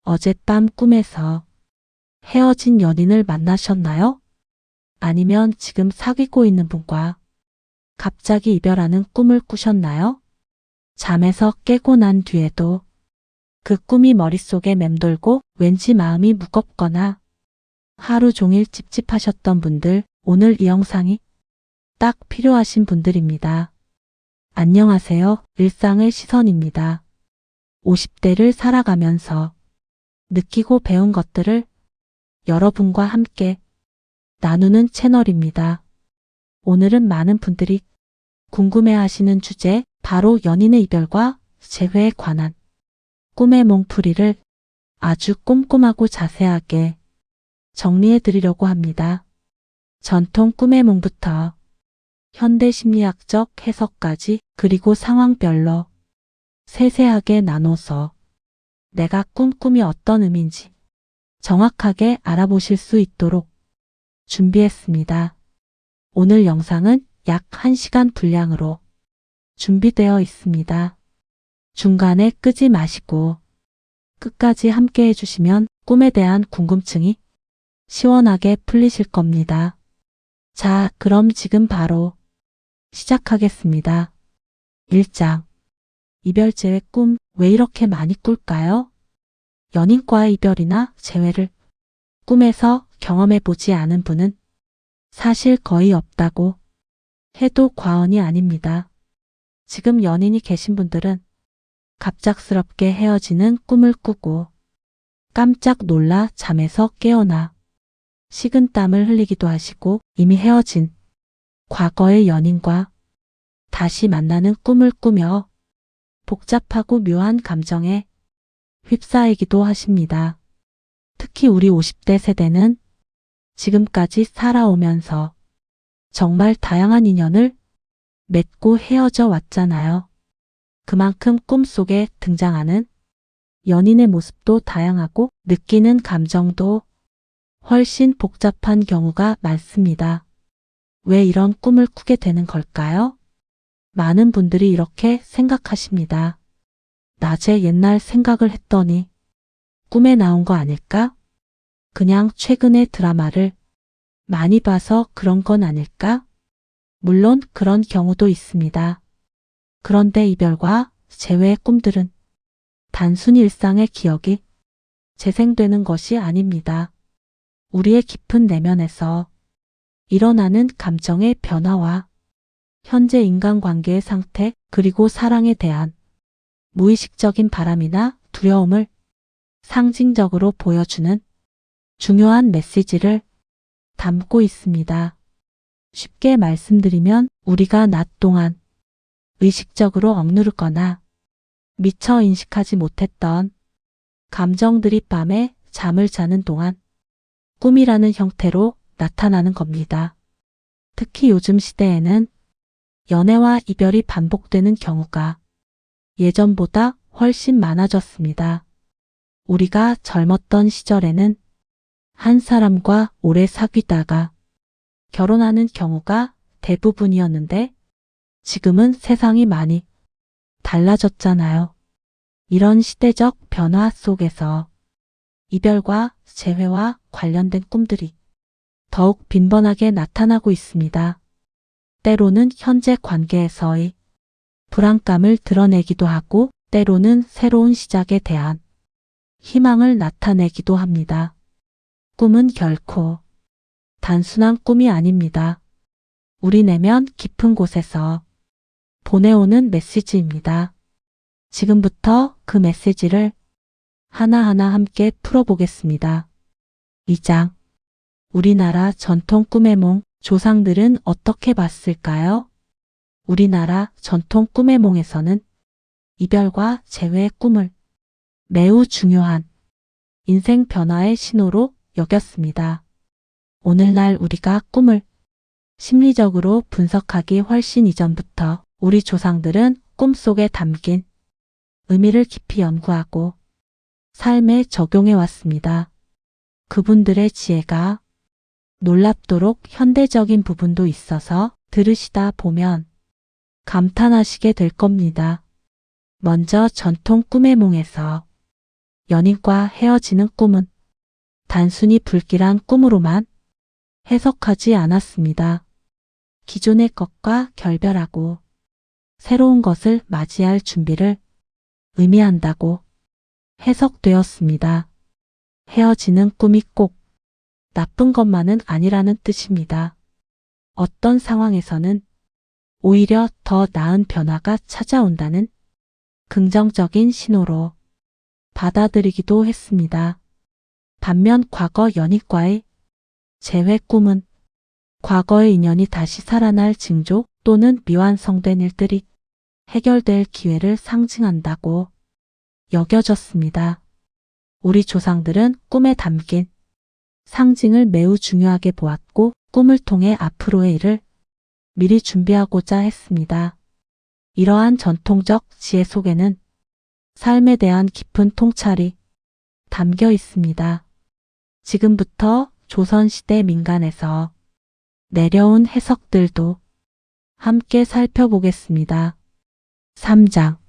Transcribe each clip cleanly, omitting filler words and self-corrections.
어젯밤 꿈에서 헤어진 연인을 만나셨나요? 아니면 지금 사귀고 있는 분과 갑자기 이별하는 꿈을 꾸셨나요? 잠에서 깨고 난 뒤에도 그 꿈이 머릿속에 맴돌고 왠지 마음이 무겁거나 하루 종일 찝찝하셨던 분들, 오늘 이 영상이 딱 필요하신 분들입니다. 안녕하세요. 일상의 시선입니다. 50대를 살아가면서 느끼고 배운 것들을 여러분과 함께 나누는 채널입니다. 오늘은 많은 분들이 궁금해하시는 주제, 바로 연인의 이별과 재회에 관한 꿈의 몽풀이를 아주 꼼꼼하고 자세하게 정리해 드리려고 합니다. 전통 꿈의 몽부터 현대 심리학적 해석까지, 그리고 상황별로 세세하게 나눠서 내가 꾼 꿈이 어떤 의미인지 정확하게 알아보실 수 있도록 준비했습니다. 오늘 영상은 약 1시간 분량으로 준비되어 있습니다. 중간에 끄지 마시고 끝까지 함께 해주시면 꿈에 대한 궁금증이 시원하게 풀리실 겁니다. 자, 그럼 지금 바로 시작하겠습니다. 1장. 이별 재회 꿈, 왜 이렇게 많이 꿀까요? 연인과의 이별이나 재회를 꿈에서 경험해 보지 않은 분은 사실 거의 없다고 해도 과언이 아닙니다. 지금 연인이 계신 분들은 갑작스럽게 헤어지는 꿈을 꾸고 깜짝 놀라 잠에서 깨어나 식은땀을 흘리기도 하시고, 이미 헤어진 과거의 연인과 다시 만나는 꿈을 꾸며 복잡하고 묘한 감정에 휩싸이기도 하십니다. 특히 우리 50대 세대는 지금까지 살아오면서 정말 다양한 인연을 맺고 헤어져 왔잖아요. 그만큼 꿈속에 등장하는 연인의 모습도 다양하고 느끼는 감정도 훨씬 복잡한 경우가 많습니다. 왜 이런 꿈을 꾸게 되는 걸까요? 많은 분들이 이렇게 생각하십니다. 낮에 옛날 생각을 했더니 꿈에 나온 거 아닐까? 그냥 최근에 드라마를 많이 봐서 그런 건 아닐까? 물론 그런 경우도 있습니다. 그런데 이별과 재회의 꿈들은 단순히 일상의 기억이 재생되는 것이 아닙니다. 우리의 깊은 내면에서 일어나는 감정의 변화와 현재 인간관계의 상태, 그리고 사랑에 대한 무의식적인 바람이나 두려움을 상징적으로 보여주는 중요한 메시지를 담고 있습니다. 쉽게 말씀드리면 우리가 낮 동안 의식적으로 억누르거나 미처 인식하지 못했던 감정들이 밤에 잠을 자는 동안 꿈이라는 형태로 나타나는 겁니다. 특히 요즘 시대에는 연애와 이별이 반복되는 경우가 예전보다 훨씬 많아졌습니다. 우리가 젊었던 시절에는 한 사람과 오래 사귀다가 결혼하는 경우가 대부분이었는데 지금은 세상이 많이 달라졌잖아요. 이런 시대적 변화 속에서 이별과 재회와 관련된 꿈들이 더욱 빈번하게 나타나고 있습니다. 때로는 현재 관계에서의 불안감을 드러내기도 하고, 때로는 새로운 시작에 대한 희망을 나타내기도 합니다. 꿈은 결코 단순한 꿈이 아닙니다. 우리 내면 깊은 곳에서 보내오는 메시지입니다. 지금부터 그 메시지를 하나하나 함께 풀어보겠습니다. 2장. 우리나라 전통 꿈의 몽, 조상들은 어떻게 봤을까요? 우리나라 전통 꿈의 몽에서는 이별과 재회의 꿈을 매우 중요한 인생 변화의 신호로 여겼습니다. 오늘날 우리가 꿈을 심리적으로 분석하기 훨씬 이전부터 우리 조상들은 꿈속에 담긴 의미를 깊이 연구하고 삶에 적용해 왔습니다. 그분들의 지혜가 놀랍도록 현대적인 부분도 있어서 들으시다 보면 감탄하시게 될 겁니다. 먼저 전통 꿈의 몽에서 연인과 헤어지는 꿈은 단순히 불길한 꿈으로만 해석하지 않았습니다. 기존의 것과 결별하고 새로운 것을 맞이할 준비를 의미한다고 해석되었습니다. 헤어지는 꿈이 꼭 나쁜 것만은 아니라는 뜻입니다. 어떤 상황에서는 오히려 더 나은 변화가 찾아온다는 긍정적인 신호로 받아들이기도 했습니다. 반면 과거 연인과의 재회 꿈은 과거의 인연이 다시 살아날 징조 또는 미완성된 일들이 해결될 기회를 상징한다고 여겨졌습니다. 우리 조상들은 꿈에 담긴 상징을 매우 중요하게 보았고 꿈을 통해 앞으로의 일을 미리 준비하고자 했습니다. 이러한 전통적 지혜 속에는 삶에 대한 깊은 통찰이 담겨 있습니다. 지금부터 조선시대 민간에서 내려온 해석들도 함께 살펴보겠습니다. 3장.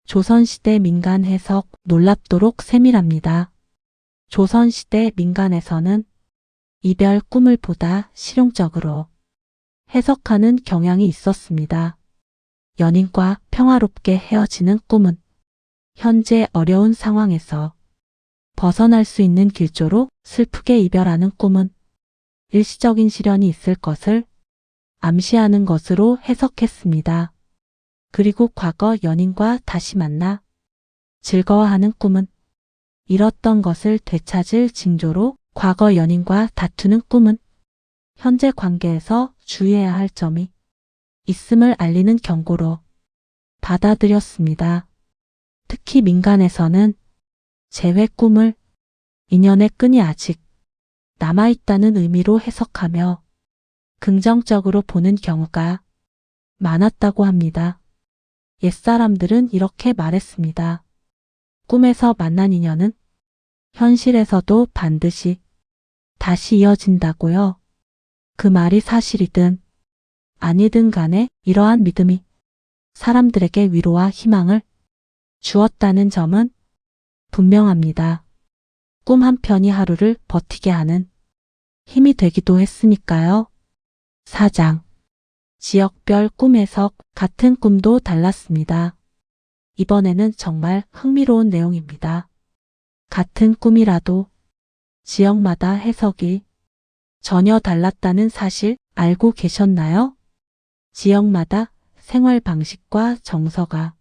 조선시대 민간 해석 놀랍도록 세밀합니다. 조선시대 민간에서는 이별 꿈을 보다 실용적으로 해석하는 경향이 있었습니다. 연인과 평화롭게 헤어지는 꿈은 현재 어려운 상황에서 벗어날 수 있는 길조로, 슬프게 이별하는 꿈은 일시적인 시련이 있을 것을 암시하는 것으로 해석했습니다. 그리고 과거 연인과 다시 만나 즐거워하는 꿈은 잃었던 것을 되찾을 징조로, 과거 연인과 다투는 꿈은 현재 관계에서 주의해야 할 점이 있음을 알리는 경고로 받아들였습니다. 특히 민간에서는 재회 꿈을 인연의 끈이 아직 남아있다는 의미로 해석하며 긍정적으로 보는 경우가 많았다고 합니다. 옛사람들은 이렇게 말했습니다. 꿈에서 만난 인연은 현실에서도 반드시 다시 이어진다고요. 그 말이 사실이든 아니든 간에 이러한 믿음이 사람들에게 위로와 희망을 주었다는 점은 분명합니다. 꿈 한 편이 하루를 버티게 하는 힘이 되기도 했으니까요. 4장. 지역별 꿈 해석. 같은 꿈도 달랐습니다. 이번에는 정말 흥미로운 내용입니다. 같은 꿈이라도 지역마다 해석이 전혀 달랐다는 사실 알고 계셨나요? 지역마다 생활 방식과 정서가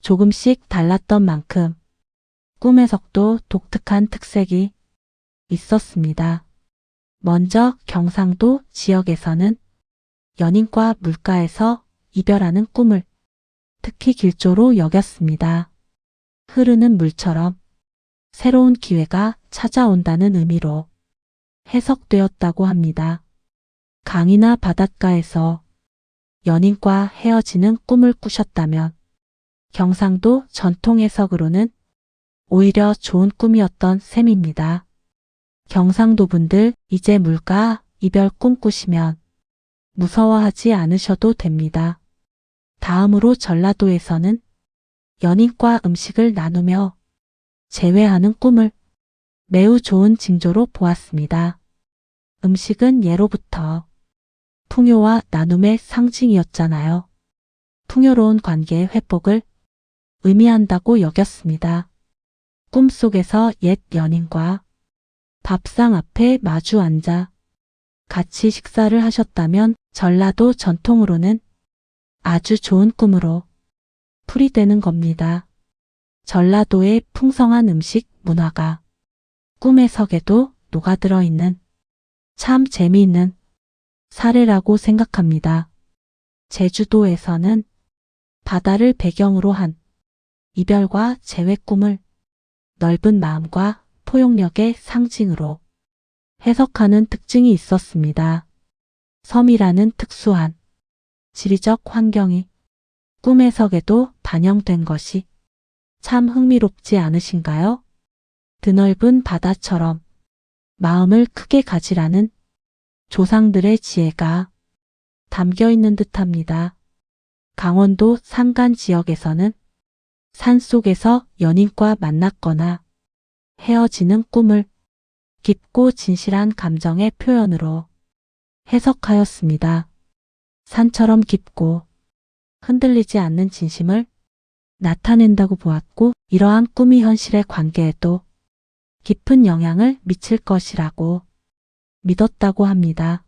조금씩 달랐던 만큼 꿈 해석도 독특한 특색이 있었습니다. 먼저 경상도 지역에서는 연인과 물가에서 이별하는 꿈을 특히 길조로 여겼습니다. 흐르는 물처럼 새로운 기회가 찾아온다는 의미로 해석되었다고 합니다. 강이나 바닷가에서 연인과 헤어지는 꿈을 꾸셨다면 경상도 전통 해석으로는 오히려 좋은 꿈이었던 셈입니다. 경상도 분들 이제 물가 이별 꿈 꾸시면 무서워하지 않으셔도 됩니다. 다음으로 전라도에서는 연인과 음식을 나누며 재회하는 꿈을 매우 좋은 징조로 보았습니다. 음식은 예로부터 풍요와 나눔의 상징이었잖아요. 풍요로운 관계의 회복을 의미한다고 여겼습니다. 꿈속에서 옛 연인과 밥상 앞에 마주 앉아 같이 식사를 하셨다면 전라도 전통으로는 아주 좋은 꿈으로 풀이되는 겁니다. 전라도의 풍성한 음식 문화가 꿈 해석에도 녹아들어 있는 참 재미있는 사례라고 생각합니다. 제주도에서는 바다를 배경으로 한 이별과 재회 꿈을 넓은 마음과 포용력의 상징으로 해석하는 특징이 있었습니다. 섬이라는 특수한 지리적 환경이 꿈 해석에도 반영된 것이 참 흥미롭지 않으신가요? 드넓은 바다처럼 마음을 크게 가지라는 조상들의 지혜가 담겨 있는 듯합니다. 강원도 산간 지역에서는 산속에서 연인과 만났거나 헤어지는 꿈을 깊고 진실한 감정의 표현으로 해석하였습니다. 산처럼 깊고 흔들리지 않는 진심을 나타낸다고 보았고, 이러한 꿈이 현실의 관계에도 깊은 영향을 미칠 것이라고 믿었다고 합니다.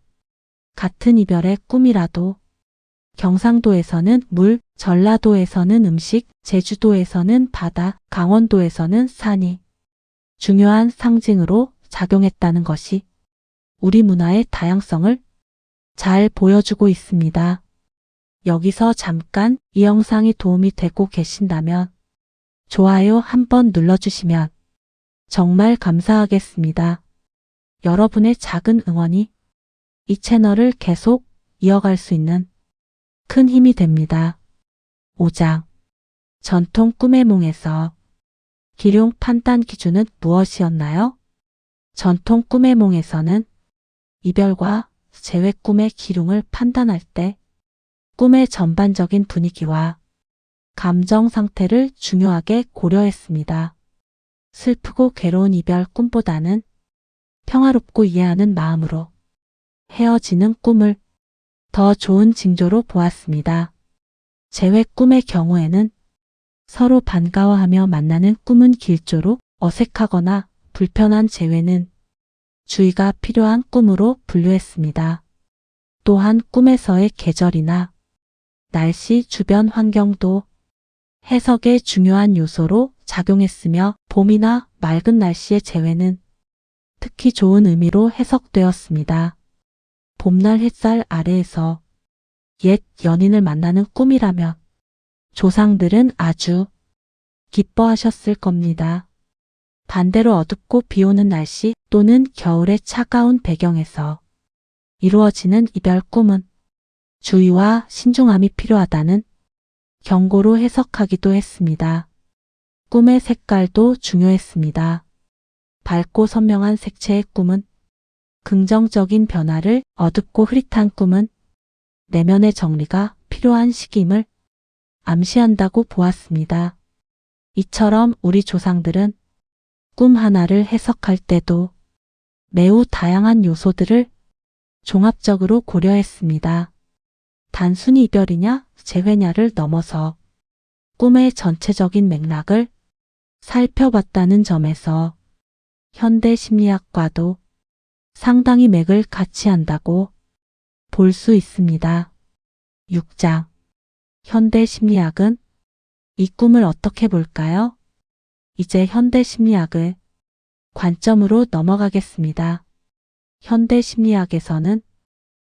같은 이별의 꿈이라도 경상도에서는 물, 전라도에서는 음식, 제주도에서는 바다, 강원도에서는 산이 중요한 상징으로 작용했다는 것이 우리 문화의 다양성을 잘 보여주고 있습니다. 여기서 잠깐 이 영상이 도움이 되고 계신다면 좋아요 한번 눌러주시면 정말 감사하겠습니다. 여러분의 작은 응원이 이 채널을 계속 이어갈 수 있는 큰 힘이 됩니다. 5장. 전통 꿈의 몽에서 기룡 판단 기준은 무엇이었나요? 전통 꿈의 몽에서는 이별과 재회 꿈의 기룡을 판단할 때 꿈의 전반적인 분위기와 감정 상태를 중요하게 고려했습니다. 슬프고 괴로운 이별 꿈보다는 평화롭고 이해하는 마음으로 헤어지는 꿈을 더 좋은 징조로 보았습니다. 재회 꿈의 경우에는 서로 반가워하며 만나는 꿈은 길조로, 어색하거나 불편한 재회는 주의가 필요한 꿈으로 분류했습니다. 또한 꿈에서의 계절이나 날씨, 주변 환경도 해석의 중요한 요소로 작용했으며, 봄이나 맑은 날씨의 재회는 특히 좋은 의미로 해석되었습니다. 봄날 햇살 아래에서 옛 연인을 만나는 꿈이라면 조상들은 아주 기뻐하셨을 겁니다. 반대로 어둡고 비오는 날씨 또는 겨울의 차가운 배경에서 이루어지는 이별 꿈은 주의와 신중함이 필요하다는 경고로 해석하기도 했습니다. 꿈의 색깔도 중요했습니다. 밝고 선명한 색채의 꿈은 긍정적인 변화를, 어둡고 흐릿한 꿈은 내면의 정리가 필요한 시기임을 암시한다고 보았습니다. 이처럼 우리 조상들은 꿈 하나를 해석할 때도 매우 다양한 요소들을 종합적으로 고려했습니다. 단순히 이별이냐 재회냐를 넘어서 꿈의 전체적인 맥락을 살펴봤다는 점에서 현대 심리학과도 상당히 맥을 같이 한다고 볼 수 있습니다. 6장. 현대 심리학은 이 꿈을 어떻게 볼까요? 이제 현대 심리학의 관점으로 넘어가겠습니다. 현대 심리학에서는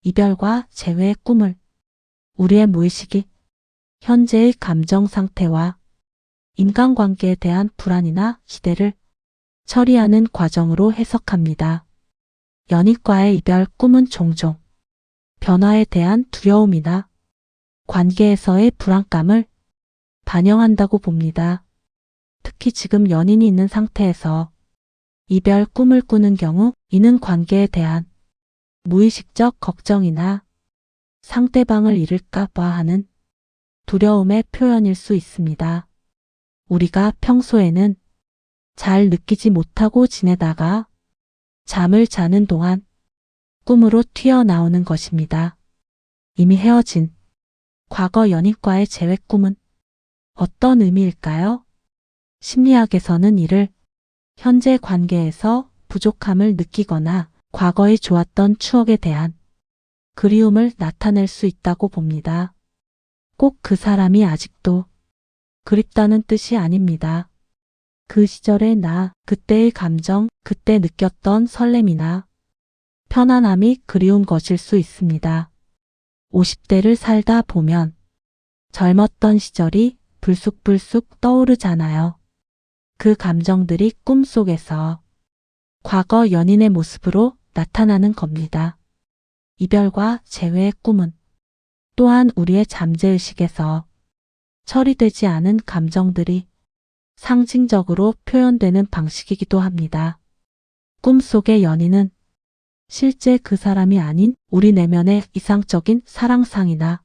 이별과 재회의 꿈을 우리의 무의식이 현재의 감정 상태와 인간관계에 대한 불안이나 기대를 처리하는 과정으로 해석합니다. 연인과의 이별 꿈은 종종 변화에 대한 두려움이나 관계에서의 불안감을 반영한다고 봅니다. 특히 지금 연인이 있는 상태에서 이별 꿈을 꾸는 경우 이는 관계에 대한 무의식적 걱정이나 상대방을 잃을까 봐 하는 두려움의 표현일 수 있습니다. 우리가 평소에는 잘 느끼지 못하고 지내다가 잠을 자는 동안 꿈으로 튀어나오는 것입니다. 이미 헤어진 과거 연인과의 재회 꿈은 어떤 의미일까요? 심리학에서는 이를 현재 관계에서 부족함을 느끼거나 과거에 좋았던 추억에 대한 그리움을 나타낼 수 있다고 봅니다. 꼭 그 사람이 아직도 그립다는 뜻이 아닙니다. 그 시절의 나, 그때의 감정, 그때 느꼈던 설렘이나 편안함이 그리운 것일 수 있습니다. 50대를 살다 보면 젊었던 시절이 불쑥불쑥 떠오르잖아요. 그 감정들이 꿈속에서 과거 연인의 모습으로 나타나는 겁니다. 이별과 재회의 꿈은 또한 우리의 잠재의식에서 처리되지 않은 감정들이 상징적으로 표현되는 방식이기도 합니다. 꿈속의 연인은 실제 그 사람이 아닌 우리 내면의 이상적인 사랑상이나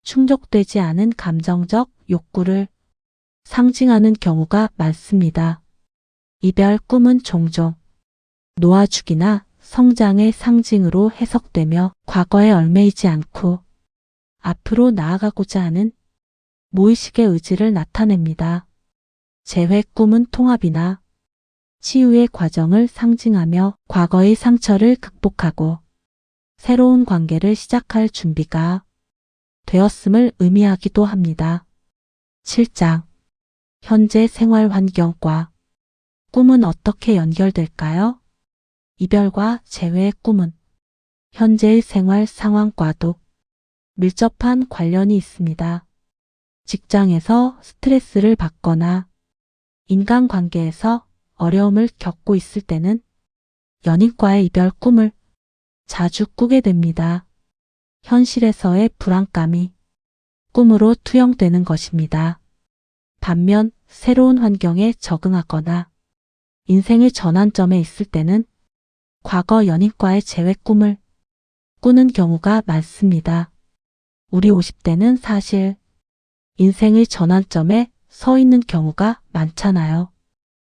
충족되지 않은 감정적 욕구를 상징하는 경우가 많습니다. 이별 꿈은 종종 놓아주기나 성장의 상징으로 해석되며 과거에 얽매이지 않고 앞으로 나아가고자 하는 무의식의 의지를 나타냅니다. 재회 꿈은 통합이나 치유의 과정을 상징하며 과거의 상처를 극복하고 새로운 관계를 시작할 준비가 되었음을 의미하기도 합니다. 7장. 현재 생활 환경과 꿈은 어떻게 연결될까요? 이별과 재회의 꿈은 현재의 생활 상황과도 밀접한 관련이 있습니다. 직장에서 스트레스를 받거나 인간관계에서 어려움을 겪고 있을 때는 연인과의 이별 꿈을 자주 꾸게 됩니다. 현실에서의 불안감이 꿈으로 투영되는 것입니다. 반면 새로운 환경에 적응하거나 인생의 전환점에 있을 때는 과거 연인과의 재회 꿈을 꾸는 경우가 많습니다. 우리 50대는 사실 인생의 전환점에 서 있는 경우가 많잖아요.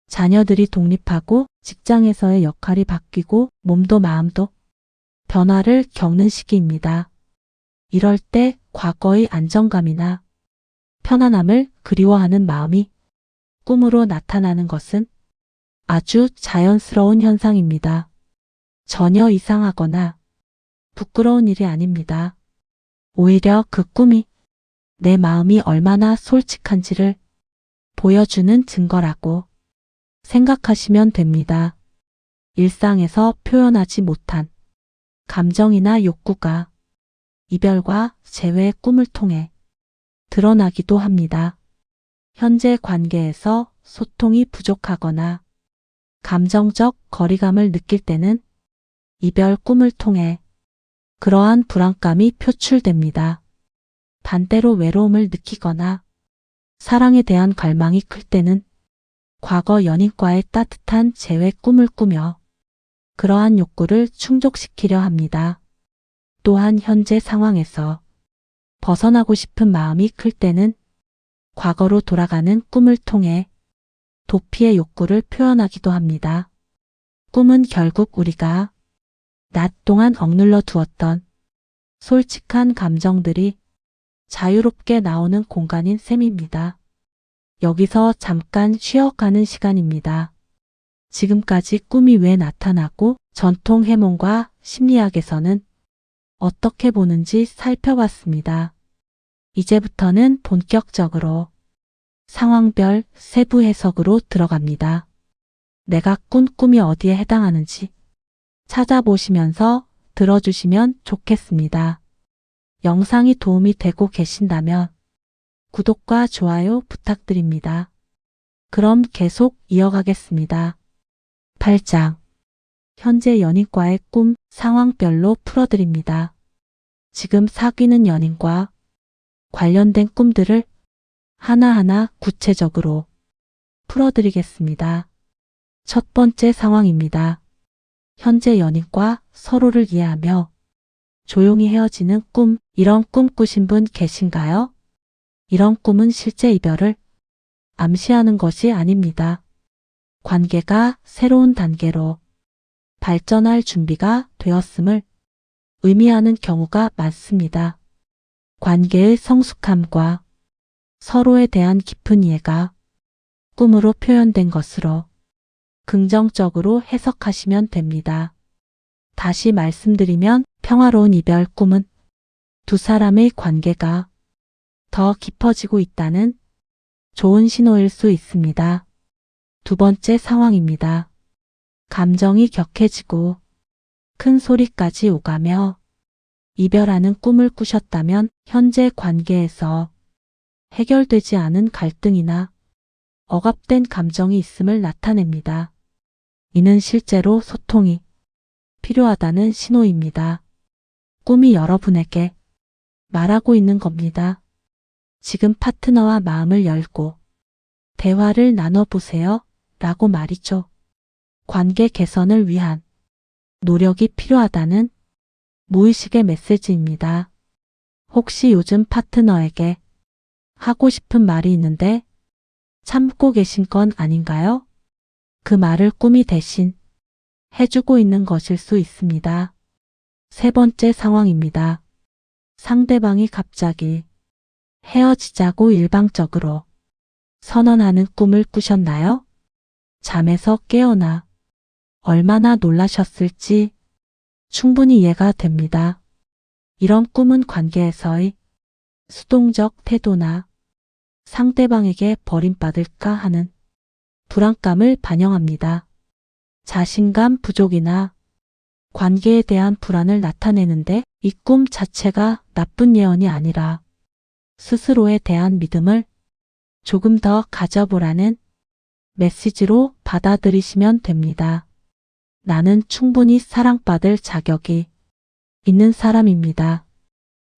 자녀들이 독립하고 직장에서의 역할이 바뀌고 몸도 마음도 변화를 겪는 시기입니다. 이럴 때 과거의 안정감이나 편안함을 그리워하는 마음이 꿈으로 나타나는 것은 아주 자연스러운 현상입니다. 전혀 이상하거나 부끄러운 일이 아닙니다. 오히려 그 꿈이 내 마음이 얼마나 솔직한지를 보여주는 증거라고 생각하시면 됩니다. 일상에서 표현하지 못한 감정이나 욕구가 이별과 재회의 꿈을 통해 드러나기도 합니다. 현재 관계에서 소통이 부족하거나 감정적 거리감을 느낄 때는 이별 꿈을 통해 그러한 불안감이 표출됩니다. 반대로 외로움을 느끼거나 사랑에 대한 갈망이 클 때는 과거 연인과의 따뜻한 재회 꿈을 꾸며 그러한 욕구를 충족시키려 합니다. 또한 현재 상황에서 벗어나고 싶은 마음이 클 때는 과거로 돌아가는 꿈을 통해 도피의 욕구를 표현하기도 합니다. 꿈은 결국 우리가 낮 동안 억눌러 두었던 솔직한 감정들이 자유롭게 나오는 공간인 셈입니다. 여기서 잠깐 쉬어가는 시간입니다. 지금까지 꿈이 왜 나타나고 전통 해몽과 심리학에서는 어떻게 보는지 살펴봤습니다. 이제부터는 본격적으로 상황별 세부 해석으로 들어갑니다. 내가 꾼 꿈이 어디에 해당하는지 찾아보시면서 들어주시면 좋겠습니다. 영상이 도움이 되고 계신다면 구독과 좋아요 부탁드립니다. 그럼 계속 이어가겠습니다. 8장. 현재 연인과의 꿈 상황별로 풀어드립니다. 지금 사귀는 연인과 관련된 꿈들을 하나하나 구체적으로 풀어드리겠습니다. 첫 번째 상황입니다. 현재 연인과 서로를 이해하며 조용히 헤어지는 꿈, 이런 꿈 꾸신 분 계신가요? 이런 꿈은 실제 이별을 암시하는 것이 아닙니다. 관계가 새로운 단계로 발전할 준비가 되었음을 의미하는 경우가 많습니다. 관계의 성숙함과 서로에 대한 깊은 이해가 꿈으로 표현된 것으로 긍정적으로 해석하시면 됩니다. 다시 말씀드리면 평화로운 이별 꿈은 두 사람의 관계가 더 깊어지고 있다는 좋은 신호일 수 있습니다. 두 번째 상황입니다. 감정이 격해지고 큰 소리까지 오가며 이별하는 꿈을 꾸셨다면 현재 관계에서 해결되지 않은 갈등이나 억압된 감정이 있음을 나타냅니다. 이는 실제로 소통이 필요하다는 신호입니다. 꿈이 여러분에게 말하고 있는 겁니다. 지금 파트너와 마음을 열고 대화를 나눠보세요 라고 말이죠. 관계 개선을 위한 노력이 필요하다는 무의식의 메시지입니다. 혹시 요즘 파트너에게 하고 싶은 말이 있는데 참고 계신 건 아닌가요? 그 말을 꿈이 대신 해주고 있는 것일 수 있습니다. 세 번째 상황입니다. 상대방이 갑자기 헤어지자고 일방적으로 선언하는 꿈을 꾸셨나요? 잠에서 깨어나 얼마나 놀라셨을지 충분히 이해가 됩니다. 이런 꿈은 관계에서의 수동적 태도나 상대방에게 버림받을까 하는 불안감을 반영합니다. 자신감 부족이나 관계에 대한 불안을 나타내는데 이 꿈 자체가 나쁜 예언이 아니라 스스로에 대한 믿음을 조금 더 가져보라는 메시지로 받아들이시면 됩니다. 나는 충분히 사랑받을 자격이 있는 사람입니다.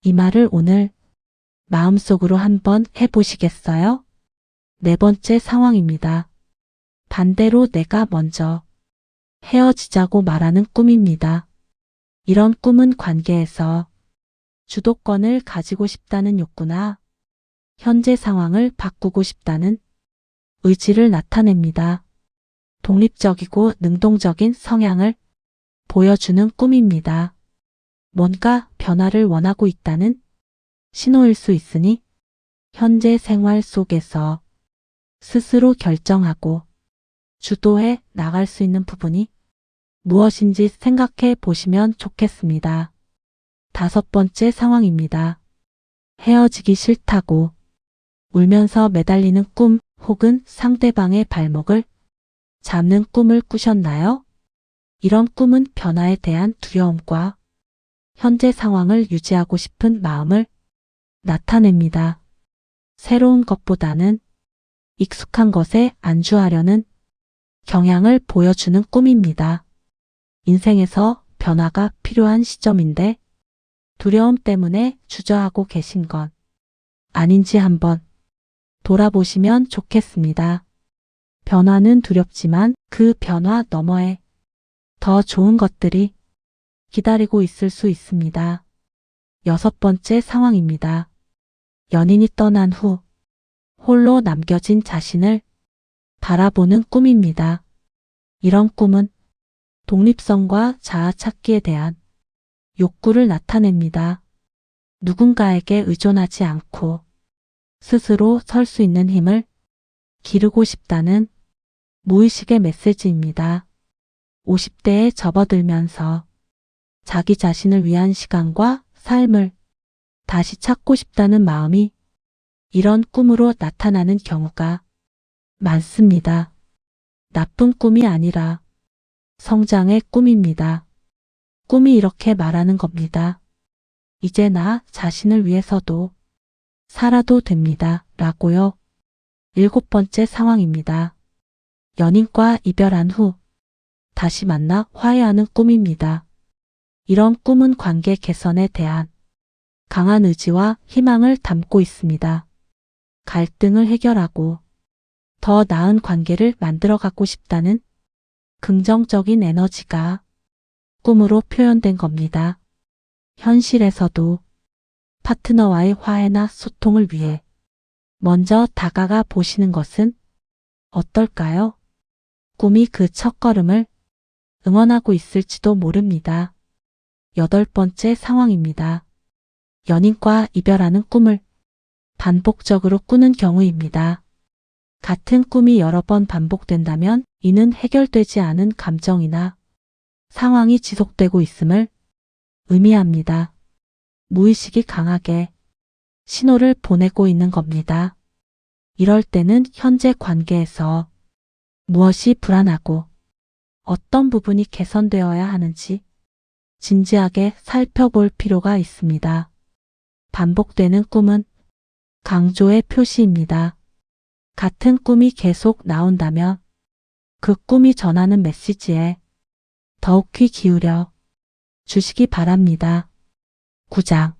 이 말을 오늘 마음속으로 한번 해보시겠어요? 네 번째 상황입니다. 반대로 내가 먼저 헤어지자고 말하는 꿈입니다. 이런 꿈은 관계에서 주도권을 가지고 싶다는 욕구나 현재 상황을 바꾸고 싶다는 의지를 나타냅니다. 독립적이고 능동적인 성향을 보여주는 꿈입니다. 뭔가 변화를 원하고 있다는 신호일 수 있으니 현재 생활 속에서 스스로 결정하고 주도해 나갈 수 있는 부분이 무엇인지 생각해 보시면 좋겠습니다. 다섯 번째 상황입니다. 헤어지기 싫다고 울면서 매달리는 꿈 혹은 상대방의 발목을 잡는 꿈을 꾸셨나요? 이런 꿈은 변화에 대한 두려움과 현재 상황을 유지하고 싶은 마음을 나타냅니다. 새로운 것보다는 익숙한 것에 안주하려는 경향을 보여주는 꿈입니다. 인생에서 변화가 필요한 시점인데 두려움 때문에 주저하고 계신 건 아닌지 한번 돌아보시면 좋겠습니다. 변화는 두렵지만 그 변화 너머에 더 좋은 것들이 기다리고 있을 수 있습니다. 여섯 번째 상황입니다. 연인이 떠난 후 홀로 남겨진 자신을 바라보는 꿈입니다. 이런 꿈은 독립성과 자아 찾기에 대한 욕구를 나타냅니다. 누군가에게 의존하지 않고 스스로 설 수 있는 힘을 기르고 싶다는 무의식의 메시지입니다. 50대에 접어들면서 자기 자신을 위한 시간과 삶을 다시 찾고 싶다는 마음이 이런 꿈으로 나타나는 경우가 많습니다. 나쁜 꿈이 아니라 성장의 꿈입니다. 꿈이 이렇게 말하는 겁니다. 이제 나 자신을 위해서도 살아도 됩니다. 라고요. 일곱 번째 상황입니다. 연인과 이별한 후 다시 만나 화해하는 꿈입니다. 이런 꿈은 관계 개선에 대한 강한 의지와 희망을 담고 있습니다. 갈등을 해결하고 더 나은 관계를 만들어가고 싶다는 긍정적인 에너지가 꿈으로 표현된 겁니다. 현실에서도 파트너와의 화해나 소통을 위해 먼저 다가가 보시는 것은 어떨까요? 꿈이 그 첫걸음을 응원하고 있을지도 모릅니다. 여덟 번째 상황입니다. 연인과 이별하는 꿈을 반복적으로 꾸는 경우입니다. 같은 꿈이 여러 번 반복된다면 이는 해결되지 않은 감정이나 상황이 지속되고 있음을 의미합니다. 무의식이 강하게 신호를 보내고 있는 겁니다. 이럴 때는 현재 관계에서 무엇이 불안하고 어떤 부분이 개선되어야 하는지 진지하게 살펴볼 필요가 있습니다. 반복되는 꿈은 강조의 표시입니다. 같은 꿈이 계속 나온다면 그 꿈이 전하는 메시지에 더욱 귀 기울여 주시기 바랍니다. 9장.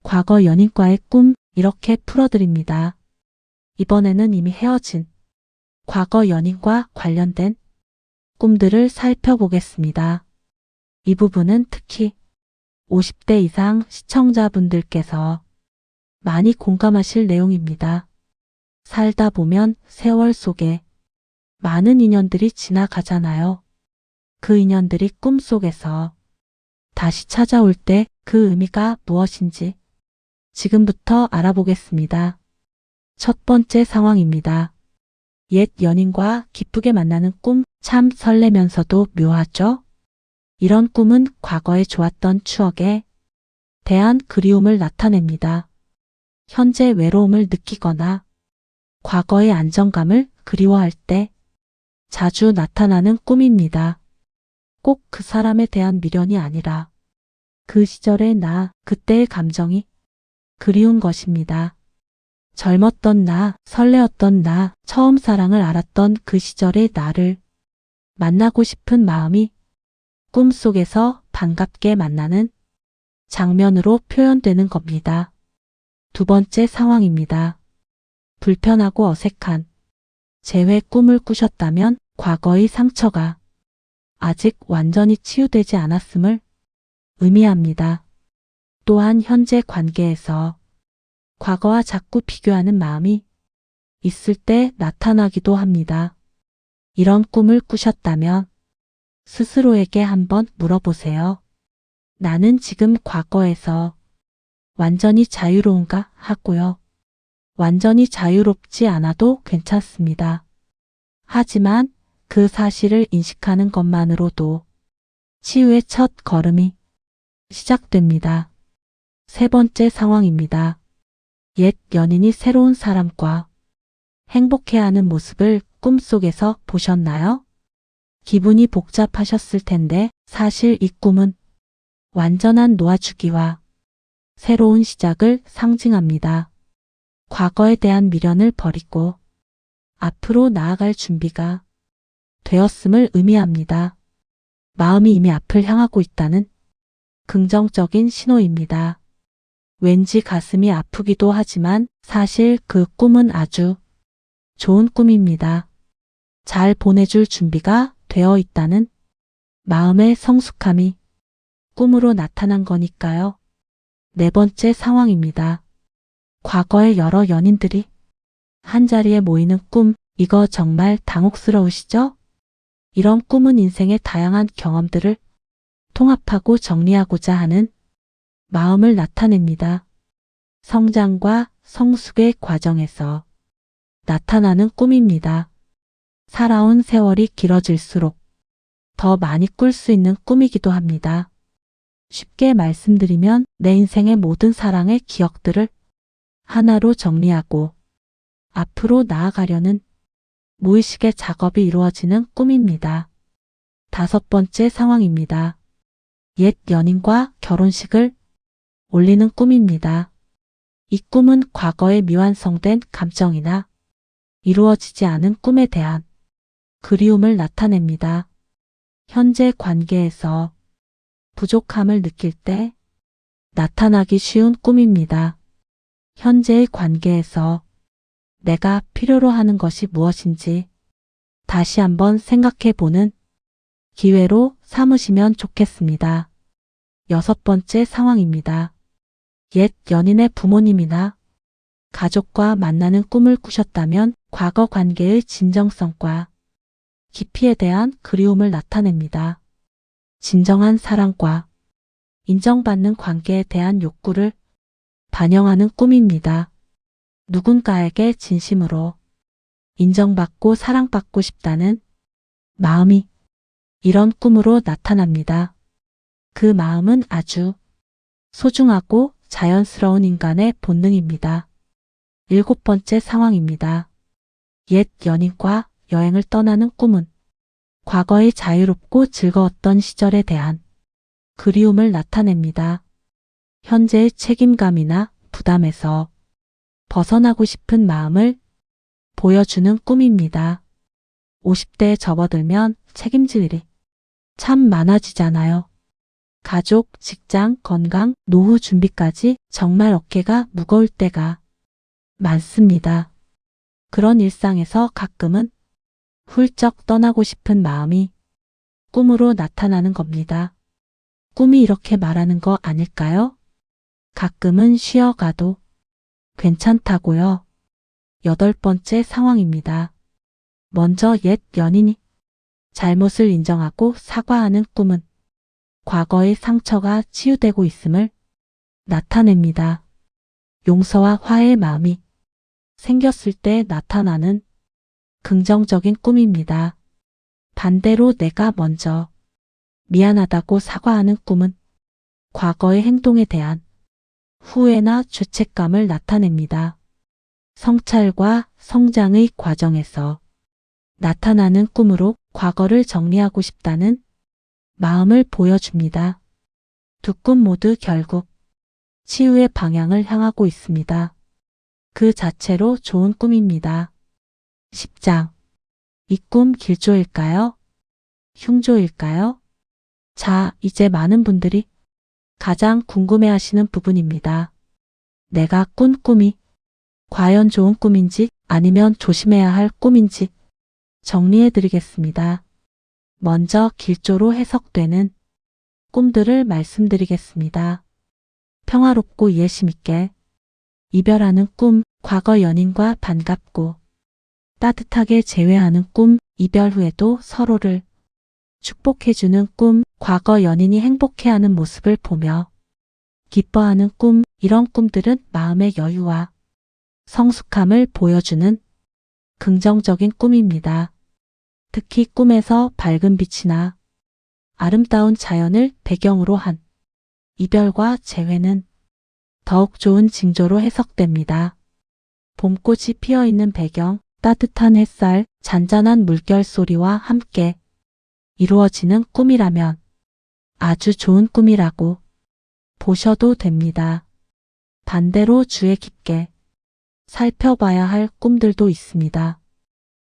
과거 연인과의 꿈 이렇게 풀어드립니다. 이번에는 이미 헤어진 과거 연인과 관련된 꿈들을 살펴보겠습니다. 이 부분은 특히 50대 이상 시청자분들께서 많이 공감하실 내용입니다. 살다 보면 세월 속에 많은 인연들이 지나가잖아요. 그 인연들이 꿈속에서 다시 찾아올 때 그 의미가 무엇인지 지금부터 알아보겠습니다. 첫 번째 상황입니다. 옛 연인과 기쁘게 만나는 꿈, 참 설레면서도 묘하죠? 이런 꿈은 과거에 좋았던 추억에 대한 그리움을 나타냅니다. 현재 외로움을 느끼거나 과거의 안정감을 그리워할 때 자주 나타나는 꿈입니다. 꼭 그 사람에 대한 미련이 아니라 그 시절의 나, 그때의 감정이 그리운 것입니다. 젊었던 나, 설레었던 나, 처음 사랑을 알았던 그 시절의 나를 만나고 싶은 마음이 꿈속에서 반갑게 만나는 장면으로 표현되는 겁니다. 두 번째 상황입니다. 불편하고 어색한 재회 꿈을 꾸셨다면 과거의 상처가 아직 완전히 치유되지 않았음을 의미합니다. 또한 현재 관계에서 과거와 자꾸 비교하는 마음이 있을 때 나타나기도 합니다. 이런 꿈을 꾸셨다면 스스로에게 한번 물어보세요. 나는 지금 과거에서 완전히 자유로운가 하고요. 완전히 자유롭지 않아도 괜찮습니다. 하지만 그 사실을 인식하는 것만으로도 치유의 첫 걸음이 시작됩니다. 세 번째 상황입니다. 옛 연인이 새로운 사람과 행복해하는 모습을 꿈속에서 보셨나요? 기분이 복잡하셨을 텐데 사실 이 꿈은 완전한 놓아주기와 새로운 시작을 상징합니다. 과거에 대한 미련을 버리고 앞으로 나아갈 준비가 되었음을 의미합니다. 마음이 이미 앞을 향하고 있다는 긍정적인 신호입니다. 왠지 가슴이 아프기도 하지만 사실 그 꿈은 아주 좋은 꿈입니다. 잘 보내줄 준비가 되어 있다는 마음의 성숙함이 꿈으로 나타난 거니까요. 네 번째 상황입니다. 과거의 여러 연인들이 한자리에 모이는 꿈, 이거 정말 당혹스러우시죠? 이런 꿈은 인생의 다양한 경험들을 통합하고 정리하고자 하는 마음을 나타냅니다. 성장과 성숙의 과정에서 나타나는 꿈입니다. 살아온 세월이 길어질수록 더 많이 꿀 수 있는 꿈이기도 합니다. 쉽게 말씀드리면 내 인생의 모든 사랑의 기억들을 하나로 정리하고 앞으로 나아가려는 무의식의 작업이 이루어지는 꿈입니다. 다섯 번째 상황입니다. 옛 연인과 결혼식을 올리는 꿈입니다. 이 꿈은 과거에 미완성된 감정이나 이루어지지 않은 꿈에 대한 그리움을 나타냅니다. 현재 관계에서 부족함을 느낄 때 나타나기 쉬운 꿈입니다. 현재의 관계에서 내가 필요로 하는 것이 무엇인지 다시 한번 생각해 보는 기회로 삼으시면 좋겠습니다. 여섯 번째 상황입니다. 옛 연인의 부모님이나 가족과 만나는 꿈을 꾸셨다면 과거 관계의 진정성과 깊이에 대한 그리움을 나타냅니다. 진정한 사랑과 인정받는 관계에 대한 욕구를 반영하는 꿈입니다. 누군가에게 진심으로 인정받고 사랑받고 싶다는 마음이 이런 꿈으로 나타납니다. 그 마음은 아주 소중하고 자연스러운 인간의 본능입니다. 일곱 번째 상황입니다. 옛 연인과 여행을 떠나는 꿈은 과거의 자유롭고 즐거웠던 시절에 대한 그리움을 나타냅니다. 현재의 책임감이나 부담에서 벗어나고 싶은 마음을 보여주는 꿈입니다. 50대에 접어들면 책임질 일이 참 많아지잖아요. 가족, 직장, 건강, 노후 준비까지 정말 어깨가 무거울 때가 많습니다. 그런 일상에서 가끔은 훌쩍 떠나고 싶은 마음이 꿈으로 나타나는 겁니다. 꿈이 이렇게 말하는 거 아닐까요? 가끔은 쉬어가도 괜찮다고요. 여덟 번째 상황입니다. 먼저 옛 연인이 잘못을 인정하고 사과하는 꿈은 과거의 상처가 치유되고 있음을 나타냅니다. 용서와 화해의 마음이 생겼을 때 나타나는 긍정적인 꿈입니다. 반대로 내가 먼저 미안하다고 사과하는 꿈은 과거의 행동에 대한 후회나 죄책감을 나타냅니다. 성찰과 성장의 과정에서 나타나는 꿈으로 과거를 정리하고 싶다는 마음을 보여줍니다. 두 꿈 모두 결국 치유의 방향을 향하고 있습니다. 그 자체로 좋은 꿈입니다. 10장. 이 꿈 길조일까요? 흉조일까요? 자, 이제 많은 분들이 가장 궁금해하시는 부분입니다. 내가 꾼 꿈이 과연 좋은 꿈인지 아니면 조심해야 할 꿈인지 정리해 드리겠습니다. 먼저 길조로 해석되는 꿈들을 말씀드리겠습니다. 평화롭고 이해심 있게 이별하는 꿈, 과거 연인과 반갑고 따뜻하게 재회하는 꿈, 이별 후에도 서로를 축복해주는 꿈, 과거 연인이 행복해하는 모습을 보며 기뻐하는 꿈, 이런 꿈들은 마음의 여유와 성숙함을 보여주는 긍정적인 꿈입니다. 특히 꿈에서 밝은 빛이나 아름다운 자연을 배경으로 한 이별과 재회는 더욱 좋은 징조로 해석됩니다. 봄꽃이 피어있는 배경, 따뜻한 햇살, 잔잔한 물결 소리와 함께 이루어지는 꿈이라면 아주 좋은 꿈이라고 보셔도 됩니다. 반대로 주의 깊게 살펴봐야 할 꿈들도 있습니다.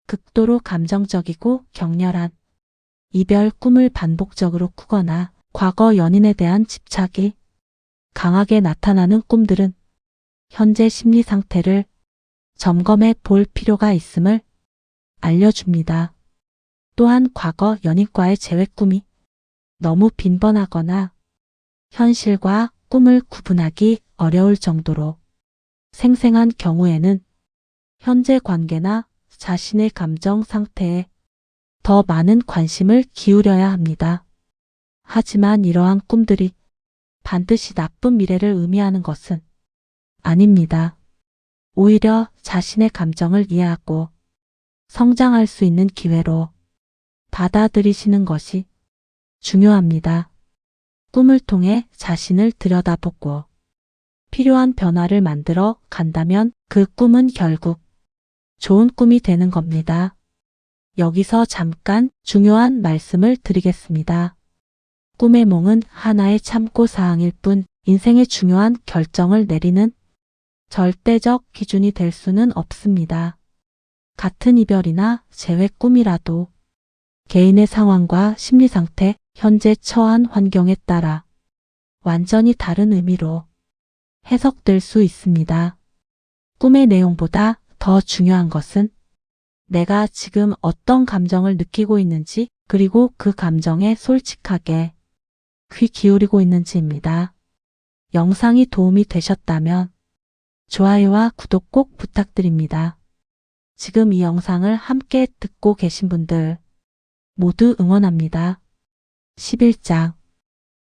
극도로 감정적이고 격렬한 이별 꿈을 반복적으로 꾸거나 과거 연인에 대한 집착이 강하게 나타나는 꿈들은 현재 심리 상태를 점검해 볼 필요가 있음을 알려줍니다. 또한 과거 연인과의 재회 꿈이 너무 빈번하거나 현실과 꿈을 구분하기 어려울 정도로 생생한 경우에는 현재 관계나 자신의 감정 상태에 더 많은 관심을 기울여야 합니다. 하지만 이러한 꿈들이 반드시 나쁜 미래를 의미하는 것은 아닙니다. 오히려 자신의 감정을 이해하고 성장할 수 있는 기회로 받아들이시는 것이 중요합니다. 꿈을 통해 자신을 들여다보고 필요한 변화를 만들어 간다면 그 꿈은 결국 좋은 꿈이 되는 겁니다. 여기서 잠깐 중요한 말씀을 드리겠습니다. 꿈의 몽은 하나의 참고사항일 뿐 인생의 중요한 결정을 내리는 절대적 기준이 될 수는 없습니다. 같은 이별이나 재회 꿈이라도 개인의 상황과 심리 상태, 현재 처한 환경에 따라 완전히 다른 의미로 해석될 수 있습니다. 꿈의 내용보다 더 중요한 것은 내가 지금 어떤 감정을 느끼고 있는지 그리고 그 감정에 솔직하게 귀 기울이고 있는지입니다. 영상이 도움이 되셨다면 좋아요와 구독 꼭 부탁드립니다. 지금 이 영상을 함께 듣고 계신 분들 모두 응원합니다. 11장.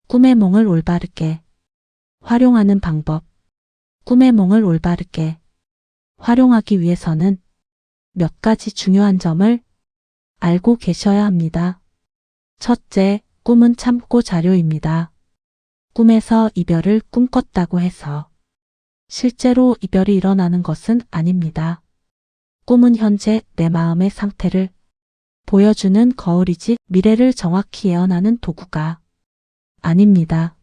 꿈의 몽을 올바르게 활용하는 방법. 꿈의 몽을 올바르게 활용하기 위해서는 몇 가지 중요한 점을 알고 계셔야 합니다. 첫째, 꿈은 참고 자료입니다. 꿈에서 이별을 꿈꿨다고 해서 실제로 이별이 일어나는 것은 아닙니다. 꿈은 현재 내 마음의 상태를 보여주는 거울이지 미래를 정확히 예언하는 도구가 아닙니다.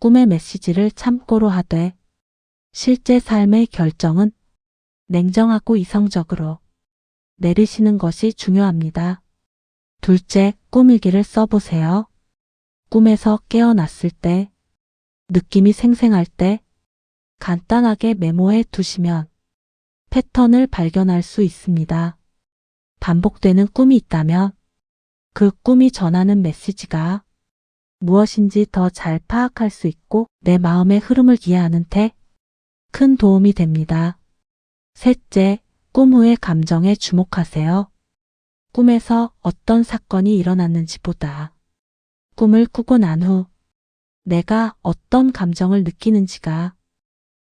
꿈의 메시지를 참고로 하되 실제 삶의 결정은 냉정하고 이성적으로 내리시는 것이 중요합니다. 둘째, 꿈일기를 써보세요. 꿈에서 깨어났을 때, 느낌이 생생할 때 간단하게 메모해 두시면 패턴을 발견할 수 있습니다. 반복되는 꿈이 있다면 그 꿈이 전하는 메시지가 무엇인지 더 잘 파악할 수 있고 내 마음의 흐름을 이해하는 데 큰 도움이 됩니다. 셋째, 꿈 후의 감정에 주목하세요. 꿈에서 어떤 사건이 일어났는지보다 꿈을 꾸고 난 후 내가 어떤 감정을 느끼는지가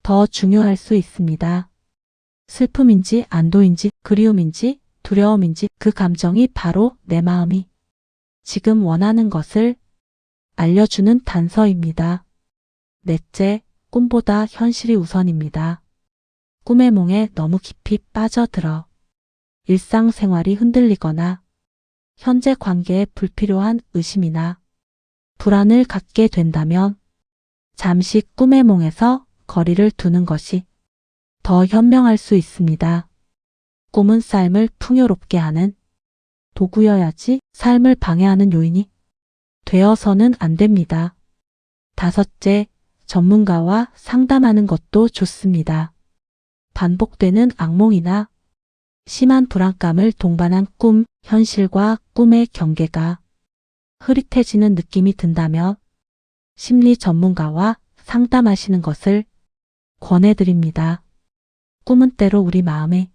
더 중요할 수 있습니다. 슬픔인지 안도인지 그리움인지 두려움인지 그 감정이 바로 내 마음이 지금 원하는 것을 알려주는 단서입니다. 넷째, 꿈보다 현실이 우선입니다. 꿈의 몽에 너무 깊이 빠져들어 일상생활이 흔들리거나 현재 관계에 불필요한 의심이나 불안을 갖게 된다면 잠시 꿈의 몽에서 거리를 두는 것이 더 현명할 수 있습니다. 꿈은 삶을 풍요롭게 하는 도구여야지 삶을 방해하는 요인이 되어서는 안 됩니다. 다섯째, 전문가와 상담하는 것도 좋습니다. 반복되는 악몽이나 심한 불안감을 동반한 꿈, 현실과 꿈의 경계가 흐릿해지는 느낌이 든다면 심리 전문가와 상담하시는 것을 권해드립니다. 꿈은 때로 우리 마음의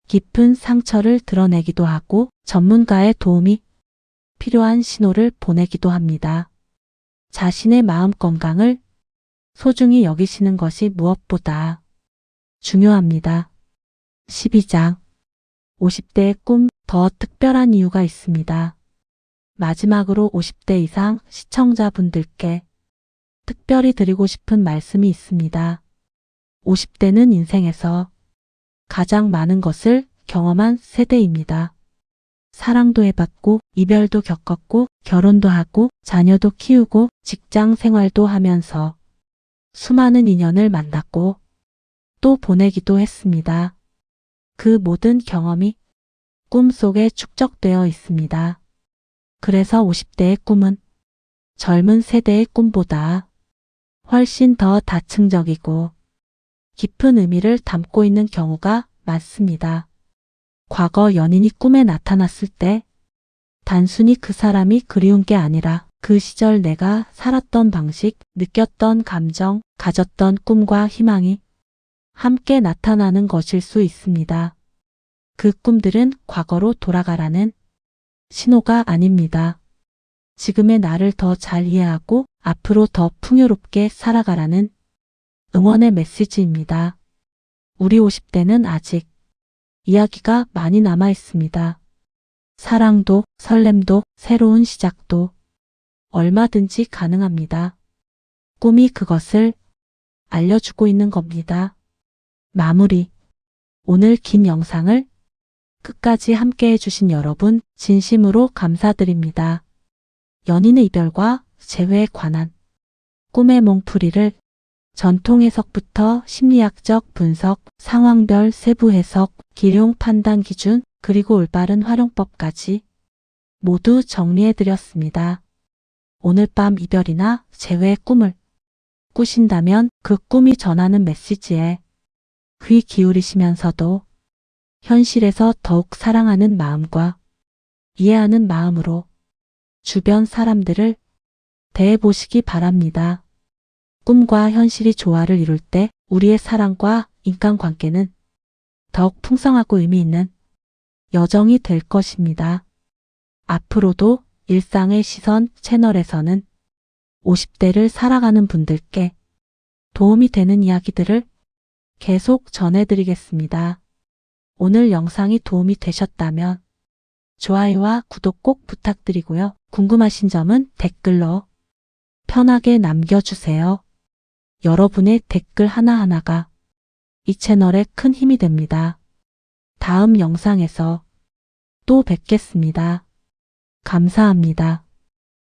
깊은 상처를 드러내기도 하고 전문가의 도움이 필요한 신호를 보내기도 합니다. 자신의 마음 건강을 소중히 여기시는 것이 무엇보다 중요합니다. 12장 50대의 꿈, 더 특별한 이유가 있습니다. 마지막으로 50대 이상 시청자분들께 특별히 드리고 싶은 말씀이 있습니다. 50대는 인생에서 가장 많은 것을 경험한 세대입니다. 사랑도 해봤고, 이별도 겪었고, 결혼도 하고, 자녀도 키우고, 직장 생활도 하면서 수많은 인연을 만났고, 또 보내기도 했습니다. 그 모든 경험이 꿈속에 축적되어 있습니다. 그래서 50대의 꿈은 젊은 세대의 꿈보다 훨씬 더 다층적이고 깊은 의미를 담고 있는 경우가 많습니다. 과거 연인이 꿈에 나타났을 때 단순히 그 사람이 그리운 게 아니라 그 시절 내가 살았던 방식, 느꼈던 감정, 가졌던 꿈과 희망이 함께 나타나는 것일 수 있습니다. 그 꿈들은 과거로 돌아가라는 신호가 아닙니다. 지금의 나를 더 잘 이해하고 앞으로 더 풍요롭게 살아가라는 응원의 메시지입니다. 우리 50대는 아직 이야기가 많이 남아 있습니다. 사랑도, 설렘도, 새로운 시작도 얼마든지 가능합니다. 꿈이 그것을 알려주고 있는 겁니다. 마무리. 오늘 긴 영상을 끝까지 함께 해주신 여러분 진심으로 감사드립니다. 연인의 이별과 재회에 관한 꿈의 몽풀이를 전통 해석부터 심리학적 분석, 상황별 세부 해석, 기룡 판단 기준, 그리고 올바른 활용법까지 모두 정리해드렸습니다. 오늘 밤 이별이나 재회의 꿈을 꾸신다면 그 꿈이 전하는 메시지에 귀 기울이시면서도 현실에서 더욱 사랑하는 마음과 이해하는 마음으로 주변 사람들을 대해보시기 바랍니다. 꿈과 현실이 조화를 이룰 때 우리의 사랑과 인간관계는 더욱 풍성하고 의미 있는 여정이 될 것입니다. 앞으로도 일상의 시선 채널에서는 50대를 살아가는 분들께 도움이 되는 이야기들을 계속 전해드리겠습니다. 오늘 영상이 도움이 되셨다면 좋아요와 구독 꼭 부탁드리고요. 궁금하신 점은 댓글로 편하게 남겨주세요. 여러분의 댓글 하나하나가 이 채널에 큰 힘이 됩니다. 다음 영상에서 또 뵙겠습니다. 감사합니다.